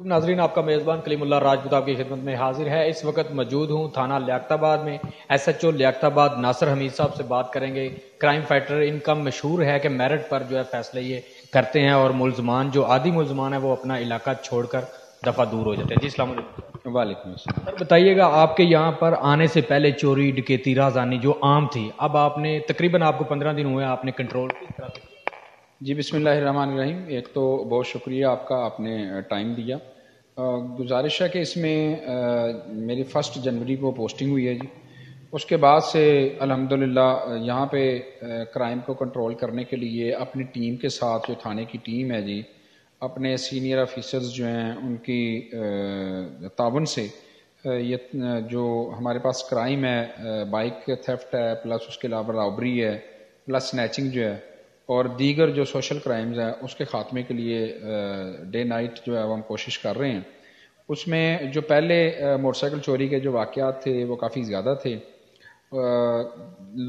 ناظرین، آپ کا میزبان کلیم اللہ راجپوت آپ کی خدمت میں حاضر ہے۔ اس وقت موجود ہوں تھانہ لیاقت آباد میں۔ ایس ایچ او لیاقت آباد ناصر حمید صاحب سے بات کریں گے۔ کرائم فائٹر ان کا مشہور ہے کہ میرٹ پر جو ہے فیصلے یہ کرتے ہیں اور ملزمان جو عادی ملزمان ہیں وہ اپنا علاقہ چھوڑ کر دفعہ دور ہو جاتے ہیں۔ جی السلام علیکم۔ وعلیکم السلام۔ سر بتائیے گا، آپ کے یہاں پر آنے سے پہلے چوری ڈکیتی رازدانی جو عام تھی، اب آپ نے تقریباً آپ کو 15 دن ہوئے آپ نے کنٹرول کس طرح سے؟ جی بسم اللہ الرحمن الرحیم۔ ایک تو بہت شکریہ آپ کا، آپ نے ٹائم دیا۔ گزارش ہے کہ اس میں میری 1 جنوری کو پوسٹنگ ہوئی ہے جی۔ اس کے بعد سے الحمدللہ یہاں پہ کرائم کو کنٹرول کرنے کے لیے اپنی ٹیم کے ساتھ، جو تھانے کی ٹیم ہے جی، اپنے سینئر آفیسرز جو ہیں ان کی تعاون سے یہ جو ہمارے پاس کرائم ہے، بائک تھیفٹ ہے، پلس اس کے علاوہ رابری ہے، پلس سنیچنگ جو ہے، اور دیگر جو سوشل کرائمز ہیں اس کے خاتمے کے لیے ڈے نائٹ جو ہے وہ ہم کوشش کر رہے ہیں۔ اس میں جو پہلے موٹر سائیکل چوری کے جو واقعات تھے وہ کافی زیادہ تھے،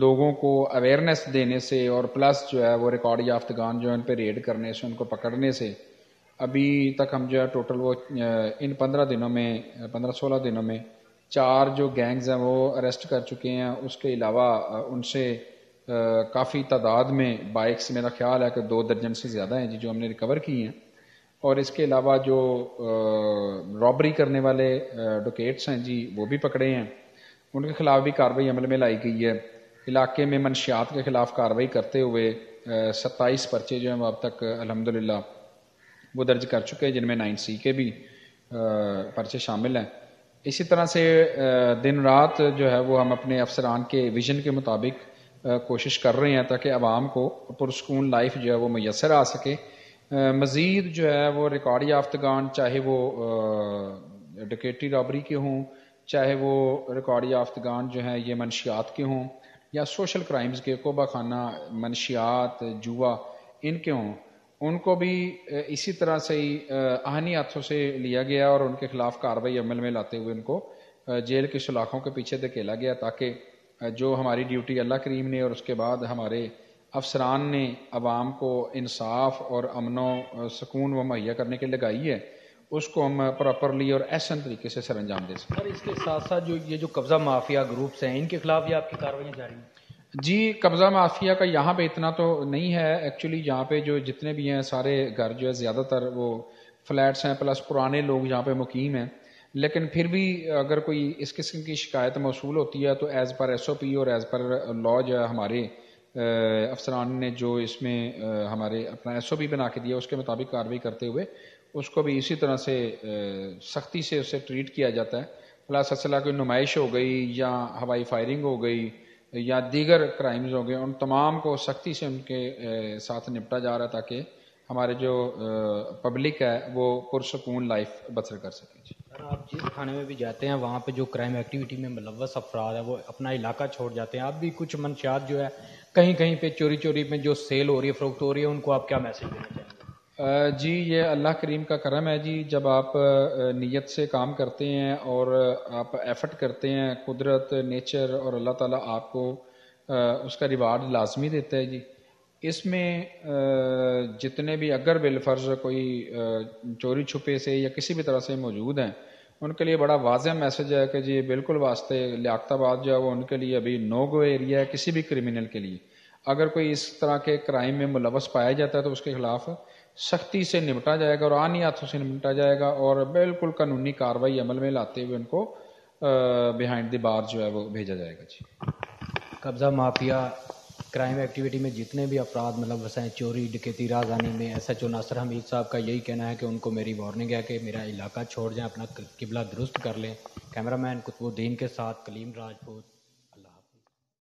لوگوں کو اویئرنیس دینے سے اور پلس جو ہے وہ ریکارڈ یافتگان جو ہے ان پہ ریڈ کرنے سے، ان کو پکڑنے سے ابھی تک ہم جو ہے ٹوٹل وہ ان 15-16 دنوں میں 4 جو گینگز ہیں وہ اریسٹ کر چکے ہیں۔ اس کے علاوہ ان سے کافی تعداد میں بائکس، میرا خیال ہے کہ 2 درجن سے زیادہ ہیں جی جو ہم نے ریکور کی ہیں، اور اس کے علاوہ جو رابری کرنے والے ڈوکیٹس ہیں جی وہ بھی پکڑے ہیں، ان کے خلاف بھی کارروائی عمل میں لائی گئی ہے۔ علاقے میں منشیات کے خلاف کارروائی کرتے ہوئے 27 پرچے جو ہیں وہ اب تک الحمدللہ وہ درج کر چکے ہیں، جن میں 9C کے بھی پرچے شامل ہیں۔ اسی طرح سے دن رات جو ہے وہ ہم اپنے افسران کے ویژن کے مطابق کوشش کر رہے ہیں تاکہ عوام کو پرسکون لائف جو ہے وہ میسر آ سکے۔ مزید جو ہے وہ ریکارڈ یافتگان، چاہے وہ ڈکیٹی رابری کے ہوں، چاہے وہ ریکارڈ یافتگان جو ہیں یہ منشیات کے ہوں یا سوشل کرائمز کے، کوبہ خانہ، منشیات، جوا، ان کے ہوں، ان کو بھی اسی طرح سے ہی آہنی ہاتھوں سے لیا گیا اور ان کے خلاف کارروائی عمل میں لاتے ہوئے ان کو جیل کی سلاخوں کے پیچھے دھکیلا گیا، تاکہ جو ہماری ڈیوٹی اللہ کریم نے اور اس کے بعد ہمارے افسران نے عوام کو انصاف اور امن و سکون و مہیا کرنے کے لیے لگائی ہے، اس کو ہم پراپرلی اور احسن طریقے سے سر انجام دے سکیں۔ سر اس کے ساتھ ساتھ جو قبضہ مافیا گروپس ہیں ان کے خلاف بھی آپ کی کارروائیاں جاری ہیں؟ جی قبضہ مافیا کا یہاں پہ اتنا تو نہیں ہے ایکچولی، یہاں پہ جو جتنے بھی ہیں سارے گھر جو ہے زیادہ تر وہ فلیٹس ہیں، پلس پرانے لوگ یہاں پہ مقیم ہیں، لیکن پھر بھی اگر کوئی اس قسم کی شکایت موصول ہوتی ہے تو ایز پر SOP اور ایز پر لا جو ہے ہمارے افسران نے جو اس میں ہمارے اپنا SOP بنا کے دیا، اس کے مطابق کارروائی کرتے ہوئے اس کو بھی اسی طرح سے سختی سے اسے ٹریٹ کیا جاتا ہے۔ پلس اسلحہ کی نمائش ہو گئی یا ہوائی فائرنگ ہو گئی یا دیگر کرائمز ہو گئے، ان تمام کو سختی سے ان کے ساتھ نپٹا جا رہا ہے تاکہ ہمارے جو پبلک ہے وہ پرسکون لائف بسر کر سکے۔ سر آپ جس تھانے میں بھی جاتے ہیں وہاں پہ جو کرائم ایکٹیویٹی میں ملوث افراد ہیں وہ اپنا علاقہ چھوڑ جاتے ہیں، آپ بھی کچھ منشیات جو ہے کہیں کہیں پہ چوری میں جو سیل ہو رہی ہے، فروخت ہو رہی ہے، ان کو آپ کیا میسج دینا چاہیں گے؟ جی یہ اللہ کریم کا کرم ہے جی، جب آپ نیت سے کام کرتے ہیں اور آپ ایفرٹ کرتے ہیں، قدرت، نیچر اور اللہ تعالیٰ آپ کو اس کا ریوارڈ لازمی دیتا ہے جی۔ اس میں جتنے بھی اگر بالفرض کوئی چوری چھپے سے یا کسی بھی طرح سے موجود ہیں، ان کے لیے بڑا واضح میسج ہے کہ جی بالکل واسطے لیاقت آباد جو ہے وہ ان کے لیے ابھی نو گو ایریا ہے کسی بھی کرمنل کے لیے۔ اگر کوئی اس طرح کے کرائم میں ملوث پایا جاتا ہے تو اس کے خلاف سختی سے نمٹا جائے گا اور آنی ہاتھوں سے نمٹا جائے گا، اور بالکل قانونی کارروائی عمل میں لاتے ہوئے ان کو بیہائنڈ دی بار جو ہے وہ بھیجا جائے گا جی۔ قبضہ مافیا کرائم ایکٹیویٹی میں جتنے بھی افراد ملوث ہیں، چوری ڈکیتی رازدانی میں، SHO ناصر حمید صاحب کا یہی کہنا ہے کہ ان کو میری وارننگ ہے کہ میرا علاقہ چھوڑ جائیں، اپنا قبلہ درست کر لیں۔ کیمرہ مین قطب الدین کے ساتھ کلیم راجپوت۔